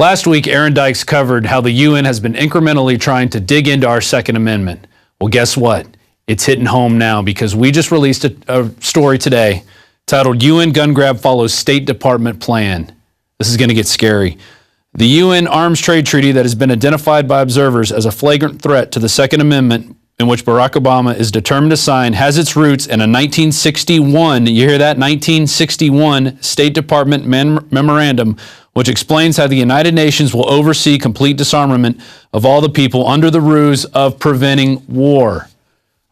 Last week, Aaron Dykes covered how the UN has been incrementally trying to dig into our Second Amendment. Well, guess what? It's hitting home now because we just released a story today titled UN Gun Grab Follows State Department Plan. This is going to get scary. The UN Arms Trade Treaty that has been identified by observers as a flagrant threat to the Second Amendment, in which Barack Obama is determined to sign, has its roots in a 1961, you hear that, 1961 State Department memorandum, which explains how the United Nations will oversee complete disarmament of all the people under the ruse of preventing war.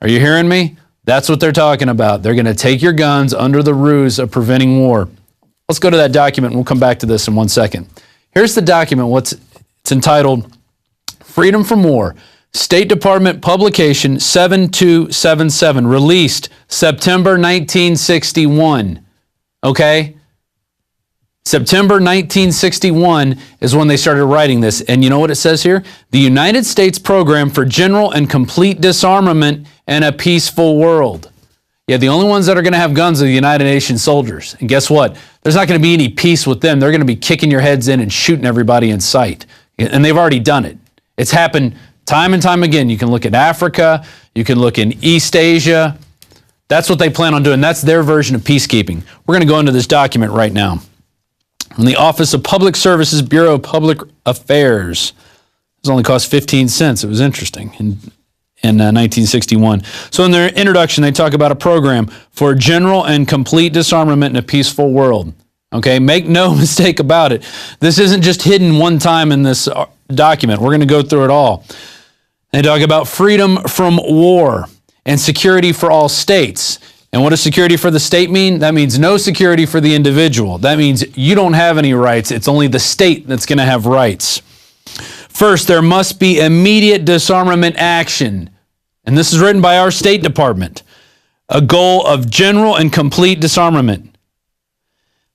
Are you hearing me? That's what they're talking about. They're going to take your guns under the ruse of preventing war. Let's go to that document, and we'll come back to this in 1 second. Here's the document. It's entitled Freedom from War. State Department publication 7277, released September 1961. Okay? September 1961 is when they started writing this. And you know what it says here? The United States Program for General and Complete Disarmament and a Peaceful World. Yeah, the only ones that are going to have guns are the United Nations soldiers. And guess what? There's not going to be any peace with them. They're going to be kicking your heads in and shooting everybody in sight. And they've already done it. It's happened time and time again. You can look at Africa. You can look in East Asia. That's what they plan on doing. That's their version of peacekeeping. We're going to go into this document right now. From the Office of Public Services, Bureau of Public Affairs. This only cost 15 cents. It was interesting in 1961. So in their introduction, they talk about a program for general and complete disarmament in a peaceful world. Okay, make no mistake about it. This isn't just hidden one time in this document. We're going to go through it all. They talk about freedom from war and security for all states. And what does security for the state mean? That means no security for the individual. That means you don't have any rights. It's only the state that's going to have rights. First, there must be immediate disarmament action. And this is written by our State Department. A goal of general and complete disarmament.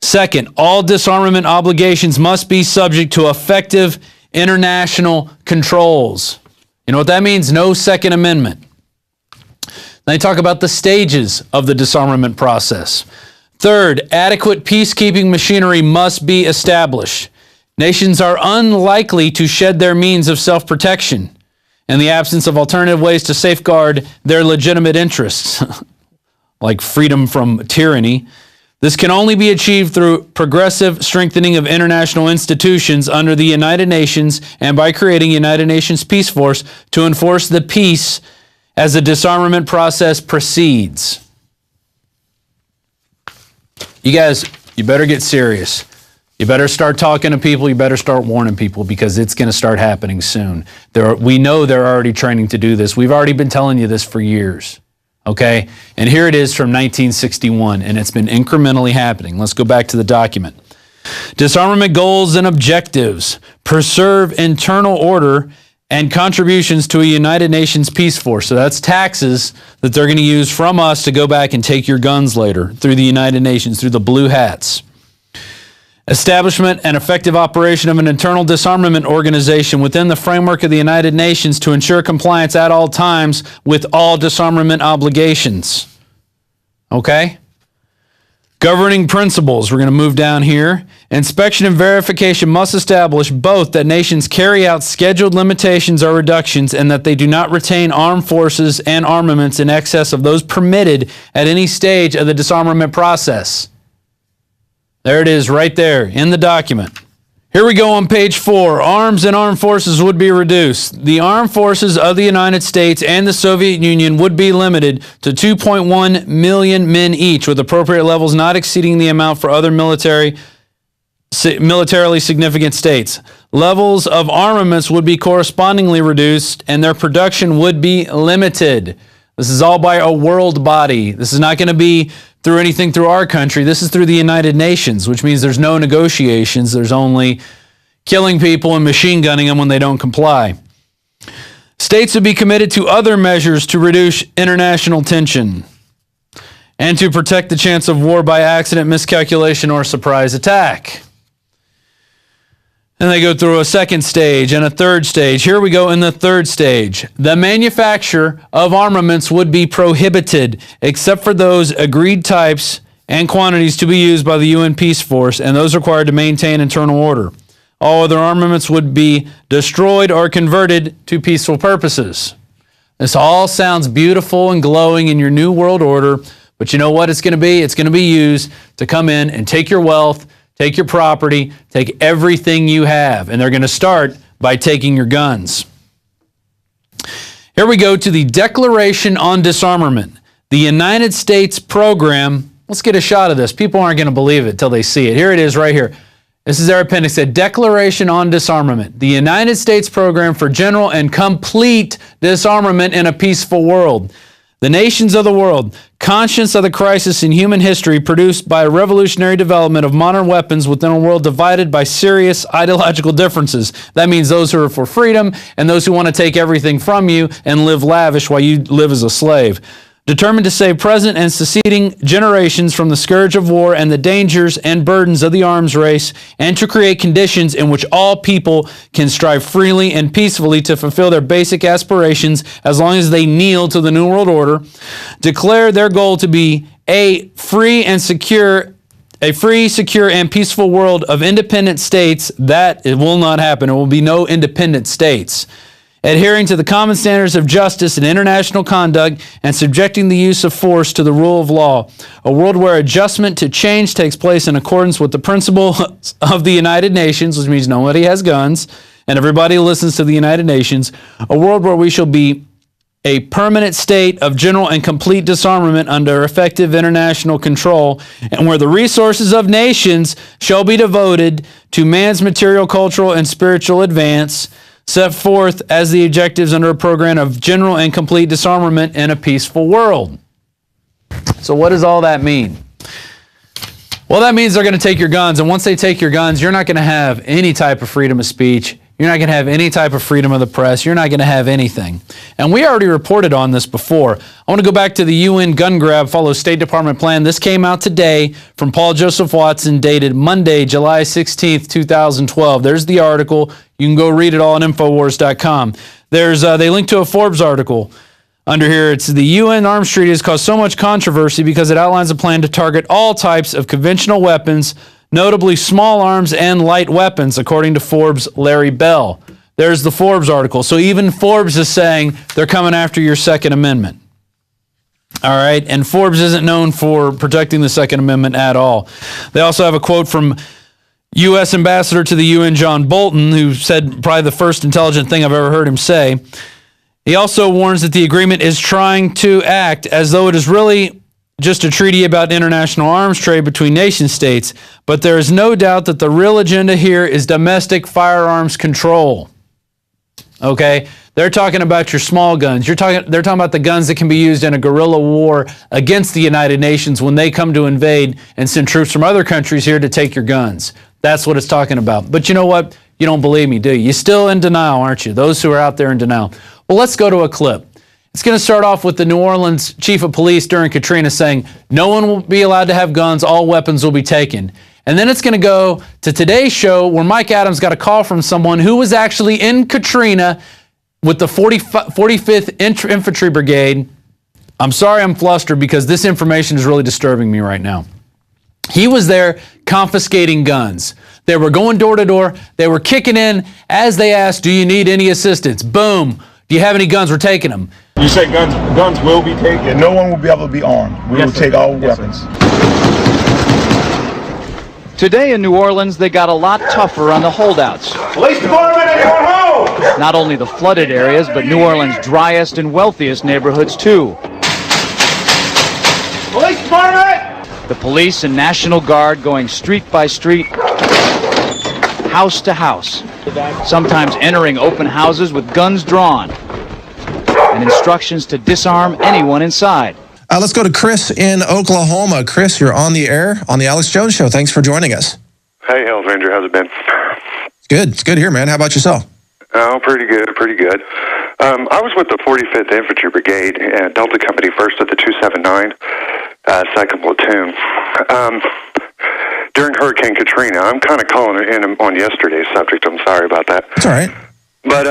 Second, all disarmament obligations must be subject to effective international controls. You know what that means? No Second Amendment. They talk about the stages of the disarmament process. Third, adequate peacekeeping machinery must be established. Nations are unlikely to shed their means of self-protection in the absence of alternative ways to safeguard their legitimate interests, like freedom from tyranny. This can only be achieved through progressive strengthening of international institutions under the United Nations and by creating United Nations Peace Force to enforce the peace as the disarmament process proceeds. You guys, you better get serious. You better start talking to people. You better start warning people because it's going to start happening soon. We know they're already training to do this. We've already been telling you this for years. Okay? And here it is from 1961, and it's been incrementally happening. Let's go back to the document. Disarmament goals and objectives. Preserve internal order and contributions to a United Nations Peace Force. So that's taxes that they're going to use from us to go back and take your guns later through the United Nations, through the blue hats. Establishment and effective operation of an internal disarmament organization within the framework of the United Nations to ensure compliance at all times with all disarmament obligations. Okay? Governing principles, we're going to move down here. Inspection and verification must establish both that nations carry out scheduled limitations or reductions and that they do not retain armed forces and armaments in excess of those permitted at any stage of the disarmament process. There it is right there in the document. Here we go on page 4. Arms and armed forces would be reduced. The armed forces of the United States and the Soviet Union would be limited to 2.1 million men each, with appropriate levels not exceeding the amount for other militarily significant states. Levels of armaments would be correspondingly reduced, and their production would be limited. This is all by a world body. This is not going to be through anything through our country. This is through the United Nations, which means there's no negotiations. There's only killing people and machine gunning them when they don't comply. States would be committed to other measures to reduce international tension and to protect the chance of war by accident, miscalculation, or surprise attack. And they go through a second stage and a third stage. Here we go in the third stage. The manufacture of armaments would be prohibited except for those agreed types and quantities to be used by the UN Peace Force and those required to maintain internal order. All other armaments would be destroyed or converted to peaceful purposes. This all sounds beautiful and glowing in your new world order, but you know what it's going to be? It's going to be used to come in and take your wealth, take your property, take everything you have. And they're going to start by taking your guns. Here we go to the Declaration on Disarmament. The United States program. Let's get a shot of this. People aren't going to believe it till they see it. Here it is right here. This is their appendix, the Declaration on Disarmament. The United States program for general and complete disarmament in a peaceful world. The nations of the world, conscious of the crisis in human history produced by a revolutionary development of modern weapons within a world divided by serious ideological differences. That means those who are for freedom and those who want to take everything from you and live lavish while you live as a slave. Determined to save present and succeeding generations from the scourge of war and the dangers and burdens of the arms race, and to create conditions in which all people can strive freely and peacefully to fulfill their basic aspirations as long as they kneel to the New World Order, declare their goal to be a free, secure, and peaceful world of independent states. That it will not happen. There will be no independent states. Adhering to the common standards of justice and international conduct, and subjecting the use of force to the rule of law. A world where adjustment to change takes place in accordance with the principles of the United Nations, which means nobody has guns, and everybody listens to the United Nations. A world where we shall be a permanent state of general and complete disarmament under effective international control, and where the resources of nations shall be devoted to man's material, cultural, and spiritual advance, set forth as the objectives under a program of general and complete disarmament in a peaceful world. So what does all that mean? Well, that means they're going to take your guns, and once they take your guns, you're not going to have any type of freedom of speech. You're not going to have any type of freedom of the press. You're not going to have anything. And we already reported on this before. I want to go back to the UN gun grab follows State Department plan. This came out today from Paul Joseph Watson, dated Monday, July 16th, 2012. There's the article. You can go read it all on infowars.com. They link to a Forbes article. Under here, it's the UN Arms Treaty has caused so much controversy because it outlines a plan to target all types of conventional weapons, notably small arms and light weapons, according to Forbes' Larry Bell. There's the Forbes article. So even Forbes is saying they're coming after your Second Amendment. All right, and Forbes isn't known for protecting the Second Amendment at all. They also have a quote from U.S. Ambassador to the UN, John Bolton, who said probably the first intelligent thing I've ever heard him say. He also warns that the agreement is trying to act as though it is really just a treaty about international arms trade between nation states, but there is no doubt that the real agenda here is domestic firearms control. Okay? They're talking about your small guns. They're talking about the guns that can be used in a guerrilla war against the United Nations when they come to invade and send troops from other countries here to take your guns. That's what it's talking about. But you know what? You don't believe me, do you? You're still in denial, aren't you? Those who are out there in denial. Well, let's go to a clip. It's going to start off with the New Orleans chief of police during Katrina saying, no one will be allowed to have guns, all weapons will be taken. And then it's going to go to today's show where Mike Adams got a call from someone who was actually in Katrina with the 45th Infantry Brigade. I'm sorry I'm flustered because this information is really disturbing me right now. He was there confiscating guns. They were going door to door. They were kicking in as they asked, do you need any assistance? Boom. Do you have any guns? We're taking them. You say guns will be taken? No one will be able to be armed. We will take all weapons. Today in New Orleans, they got a lot tougher on the holdouts. Police department, anyone home? Not only the flooded areas, but New Orleans' driest and wealthiest neighborhoods, too. Police department! The police and National Guard going street by street, house to house, sometimes entering open houses with guns drawn, and instructions to disarm anyone inside. Let's go to Chris in Oklahoma. Chris, you're on the air on the Alex Jones Show. Thanks for joining us. Hey, Hells Ranger, how's it been? Good. It's good here, man. How about yourself? Oh, pretty good, pretty good. I was with the 45th Infantry Brigade and Delta Company, 1st at the 279, 2nd Platoon. During Hurricane Katrina, I'm kind of calling it in on yesterday's subject. I'm sorry about that. It's all right. But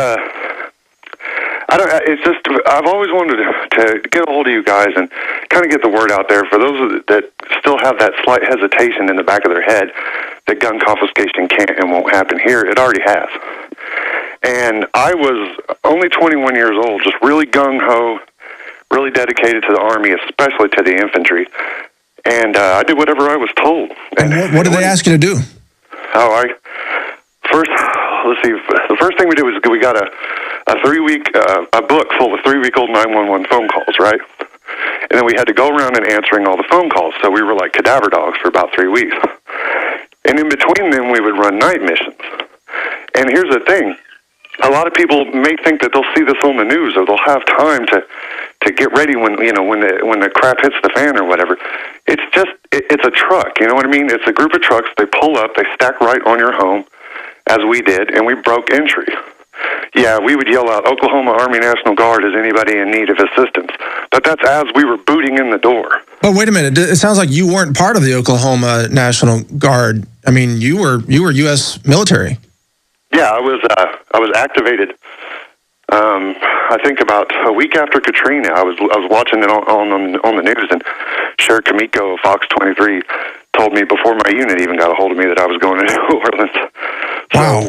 it's just I've always wanted to get a hold of you guys and kind of get the word out there for those that still have that slight hesitation in the back of their head that gun confiscation can't and won't happen here. It already has. And I was only 21 years old, just really gung-ho, really dedicated to the Army, especially to the infantry. And I did whatever I was told. And what did they ask you to do? Let's see, the first thing we did was we got a 3-week, a book full of 3-week-old 911 phone calls, right? And then we had to go around and answering all the phone calls. So we were like cadaver dogs for about 3 weeks. And in between them, we would run night missions. And here's the thing. A lot of people may think that they'll see this on the news or they'll have time to get ready when the crap hits the fan or whatever. It's just, it's a truck, you know what I mean? It's a group of trucks. They pull up, they stack right on your home, as we did, and we broke entry. Yeah, we would yell out, Oklahoma Army National Guard, is anybody in need of assistance? But that's as we were booting in the door. But wait a minute, it sounds like you weren't part of the Oklahoma National Guard. I mean, you were U.S. military. Yeah, I was activated. I think about a week after Katrina, I was watching it on the news, and Sheriff Kamiko of Fox 23 told me before my unit even got a hold of me that I was going to New Orleans. Wow.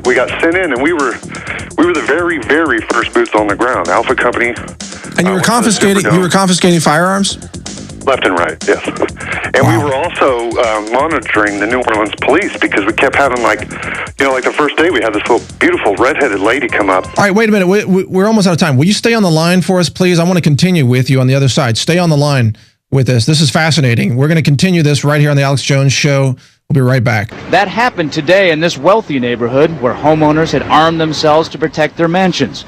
We got sent in, and we were the very, very first boots on the ground. Alpha Company. And you were confiscating firearms? Left and right, yes. And we were also monitoring the New Orleans police because we kept having like the first day we had this little beautiful redheaded lady come up. All right, wait a minute. We're almost out of time. Will you stay on the line for us, please? I want to continue with you on the other side. Stay on the line with us. This is fascinating. We're going to continue this right here on the Alex Jones Show. We'll be right back. That happened today in this wealthy neighborhood where homeowners had armed themselves to protect their mansions.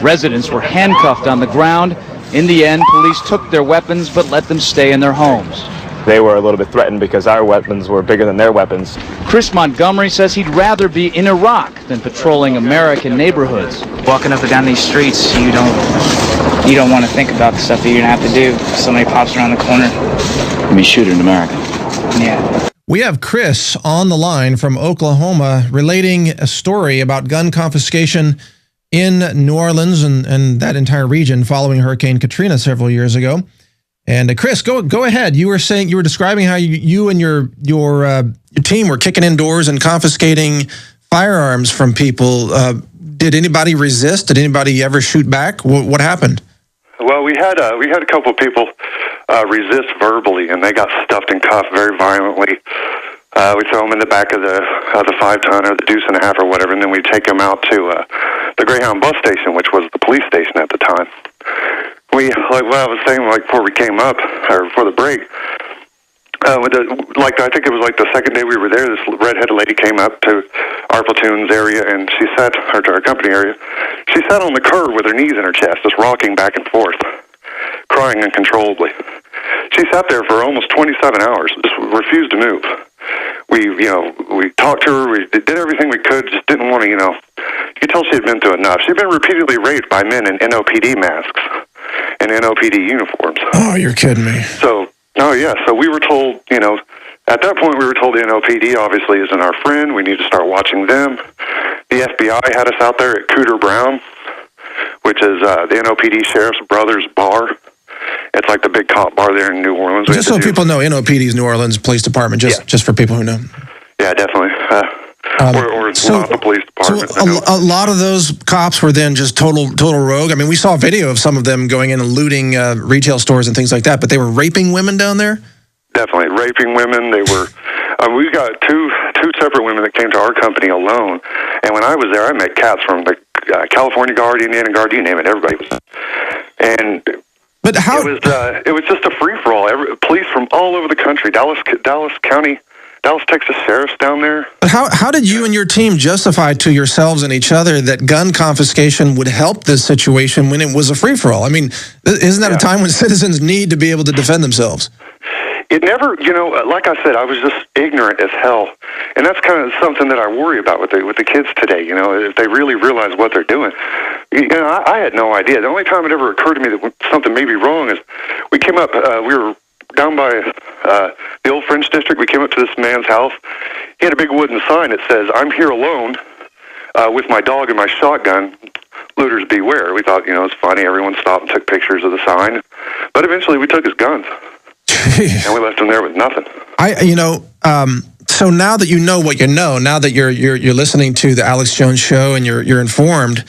Residents were handcuffed on the ground. In the end, police took their weapons but let them stay in their homes. They were a little bit threatened because our weapons were bigger than their weapons. Chris Montgomery says he'd rather be in Iraq than patrolling American neighborhoods. Walking up and down these streets, you don't want to think about the stuff that you're going to have to do if somebody pops around the corner. I mean, shoot in America. Yeah. We have Chris on the line from Oklahoma relating a story about gun confiscation in New Orleans and that entire region following Hurricane Katrina several years ago. And Chris, go ahead. You were describing how you and your team were kicking in doors and confiscating firearms from people. Did anybody resist? Did anybody ever shoot back? What happened? Well, we had a couple of people resist verbally, and they got stuffed and cuffed very violently. We throw them in the back of the 5-ton or the deuce and a half or whatever, and then we take them out to the Greyhound bus station, which was the police station at the time. We, like what I was saying, like before we came up, or before the break, I think it was like the second day we were there, this redheaded lady came up to our platoon's area, and she sat, or to our company area, she sat on the curb with her knees in her chest, just rocking back and forth, crying uncontrollably. She sat there for almost 27 hours, just refused to move. We talked to her, we did everything we could, just didn't want to, you could tell she had been through enough. She'd been repeatedly raped by men in NOPD masks and NOPD uniforms. Oh, you're kidding me. So we were told, at that point we were told the NOPD obviously isn't our friend, we need to start watching them. The FBI had us out there at Cooter Brown, which is the NOPD Sheriff's Brothers Bar. It's like the big cop bar there in New Orleans. Just so people know, NOPD's New Orleans Police Department, just for people who know. Yeah, definitely. Or the police department. So a lot of those cops were then just total rogue. I mean, we saw a video of some of them going in and looting retail stores and things like that, but they were raping women down there? Definitely. Raping women. They were... we got two separate women that came to our company alone, and when I was there, I met cats from the California Guard, Indiana Guard, you name it, everybody was... And... But how... It was just a free-for-all. Police from all over the country, Dallas County, Dallas, Texas sheriffs down there. But how did you and your team justify to yourselves and each other that gun confiscation would help this situation when it was a free-for-all? I mean, isn't that a time when citizens need to be able to defend themselves? It never, like I said, I was just ignorant as hell. And that's kind of something that I worry about with the kids today, if they really realize what they're doing. I had no idea. The only time it ever occurred to me that something may be wrong is we came up, we were down by the old French district. We came up to this man's house. He had a big wooden sign that says, "I'm here alone with my dog and my shotgun. Looters beware." We thought, it's funny. Everyone stopped and took pictures of the sign. But eventually we took his guns. and we left them there with nothing. So now that you know what you know, now that you're listening to the Alex Jones Show and you're informed,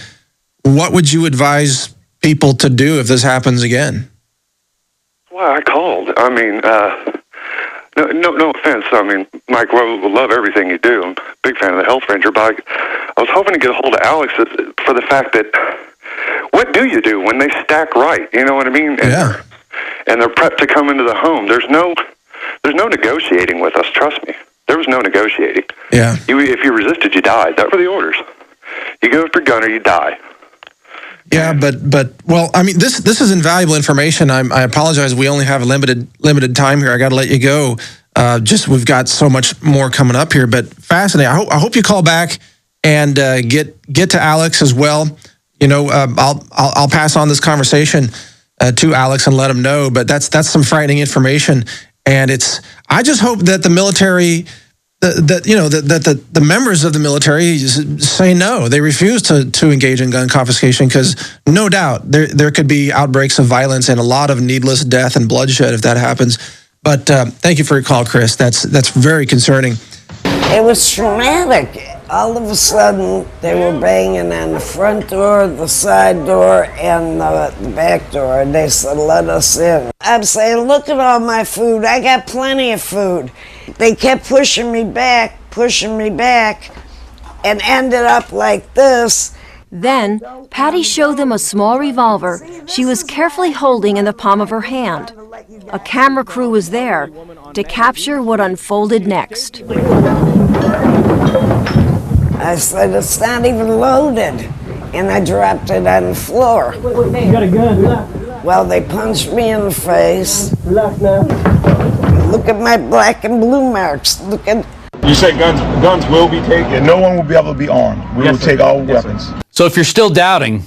what would you advise people to do if this happens again? Well, I called. I mean, no offense. I mean, Mike, we love everything you do. I'm a big fan of the Health Ranger, but I was hoping to get a hold of Alex for the fact that what do you do when they stack right? You know what I mean? And they're prepped to come into the home. There's no negotiating with us. Trust me. There was no negotiating. Yeah. If you resisted, you died. That were the orders. You go after gun or you die. Yeah, but well, I mean, this is invaluable information. I apologize. We only have a limited time here. I got to let you go. We've got so much more coming up here, but fascinating. I hope you call back and get to Alex as well. I'll pass on this conversation to Alex and let him know. But that's some frightening information, and I just hope that the military. That the members of the military say no. They refuse to engage in gun confiscation because no doubt there could be outbreaks of violence and a lot of needless death and bloodshed if that happens. But thank you for your call, Chris. That's very concerning. It was traumatic. All of a sudden, they were banging on the front door, the side door, and the back door. And they said, "Let us in." I'm saying, "Look at all my food. I got plenty of food." They kept pushing me back, and ended up like this. Then, Patty showed them a small revolver she was carefully holding in the palm of her hand. A camera crew was there to capture what unfolded next. I said, "It's not even loaded." And I dropped it on the floor. You got a gun. Well, they punched me in the face. Look at my black and blue marks. Look at. You said guns will be taken. No one will be able to be armed. We will take all weapons. So if you're still doubting,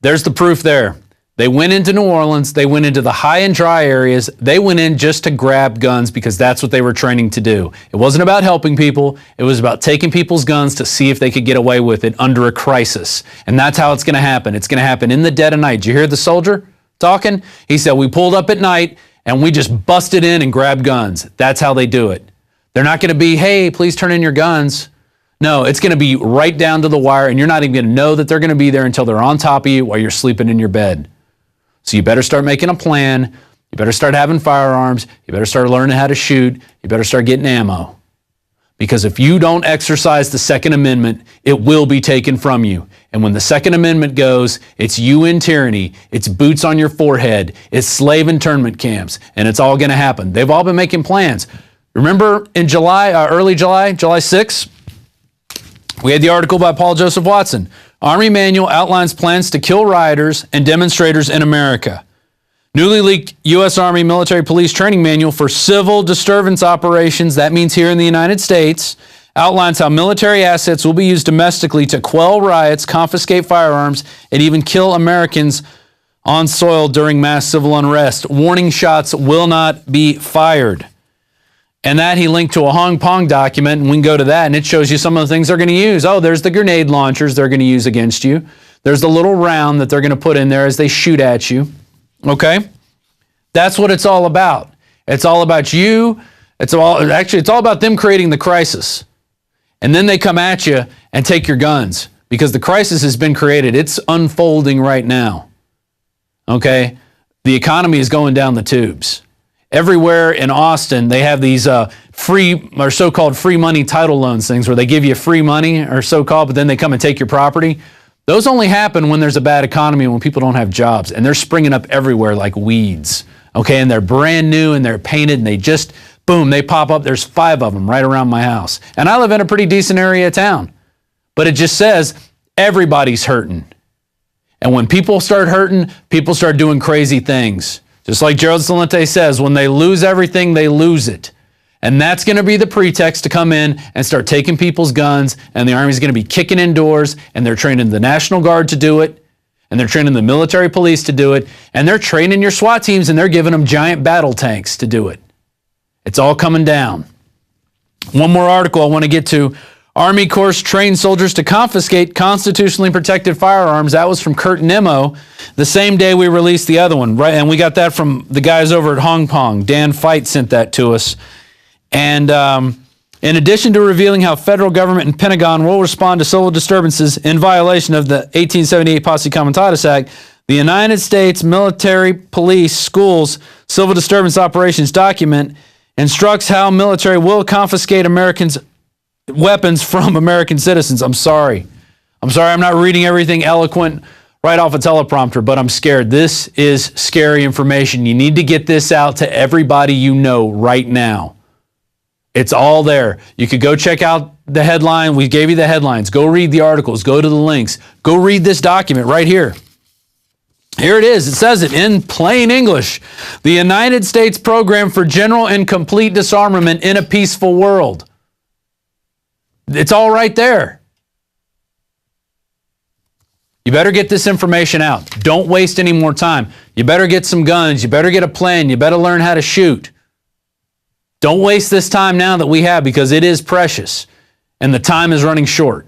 there's the proof there. They went into New Orleans. They went into the high and dry areas. They went in just to grab guns because that's what they were training to do. It wasn't about helping people. It was about taking people's guns to see if they could get away with it under a crisis. And that's how it's going to happen. It's going to happen in the dead of night. Did you hear the soldier talking? He said, "We pulled up at night and we just busted in and grabbed guns." That's how they do it. They're not going to be, "Hey, please turn in your guns." No, it's going to be right down to the wire, and you're not even going to know that they're going to be there until they're on top of you while you're sleeping in your bed. So you better start making a plan. You better start having firearms. You better start learning how to shoot. You better start getting ammo. Because if you don't exercise the Second Amendment, it will be taken from you. And when the Second Amendment goes, it's UN tyranny, it's boots on your forehead, it's slave internment camps, and it's all going to happen. They've all been making plans. Remember in early July 6th, we had the article by Paul Joseph Watson. Army Manual outlines plans to kill rioters and demonstrators in America. Newly leaked U.S. Army Military Police Training Manual for Civil Disturbance Operations, that means here in the United States, outlines how military assets will be used domestically to quell riots, confiscate firearms, and even kill Americans on soil during mass civil unrest. Warning shots will not be fired. And that he linked to a Hong Kong document, and we can go to that, and it shows you some of the things they're going to use. Oh, there's the grenade launchers they're going to use against you. There's the little round that they're going to put in there as they shoot at you. Okay? That's what it's all about. It's all about you. It's all about them creating the crisis. And then they come at you and take your guns because the crisis has been created. It's unfolding right now. Okay? The economy is going down the tubes. Everywhere in Austin, they have these free or so-called free money title loans things where they give you free money or so-called, but then they come and take your property. Those only happen when there's a bad economy and when people don't have jobs. And they're springing up everywhere like weeds. Okay, and they're brand new and they're painted and they just, boom, they pop up. There's 5 of them right around my house. And I live in a pretty decent area of town. But it just says everybody's hurting. And when people start hurting, people start doing crazy things. Just like Gerald Celente says, when they lose everything, they lose it. And that's going to be the pretext to come in and start taking people's guns, and the Army's going to be kicking in doors, and they're training the National Guard to do it, and they're training the military police to do it, and they're training your SWAT teams, and they're giving them giant battle tanks to do it. It's all coming down. One more article I want to get to. Army Corps trained soldiers to confiscate constitutionally protected firearms. That was from Kurt Nimmo the same day we released the other one, right? And we got that from the guys over at Hong Kong. Dan Fight sent that to us. And in addition to revealing how federal government and Pentagon will respond to civil disturbances in violation of the 1878 Posse Comitatus Act, the United States Military Police Schools Civil Disturbance Operations document instructs how military will confiscate Americans' weapons from American citizens. I'm sorry. I'm not reading everything eloquent right off a teleprompter, but I'm scared. This is scary information. You need to get this out to everybody you know right now. It's all there. You could go check out the headline. We gave you the headlines. Go read the articles. Go to the links. Go read this document right here. Here it is. It says it in plain English. The United States Program for General and Complete Disarmament in a Peaceful World. It's all right there. You better get this information out. Don't waste any more time. You better get some guns. You better get a plan. You better learn how to shoot. Don't waste this time now that we have, because it is precious and the time is running short.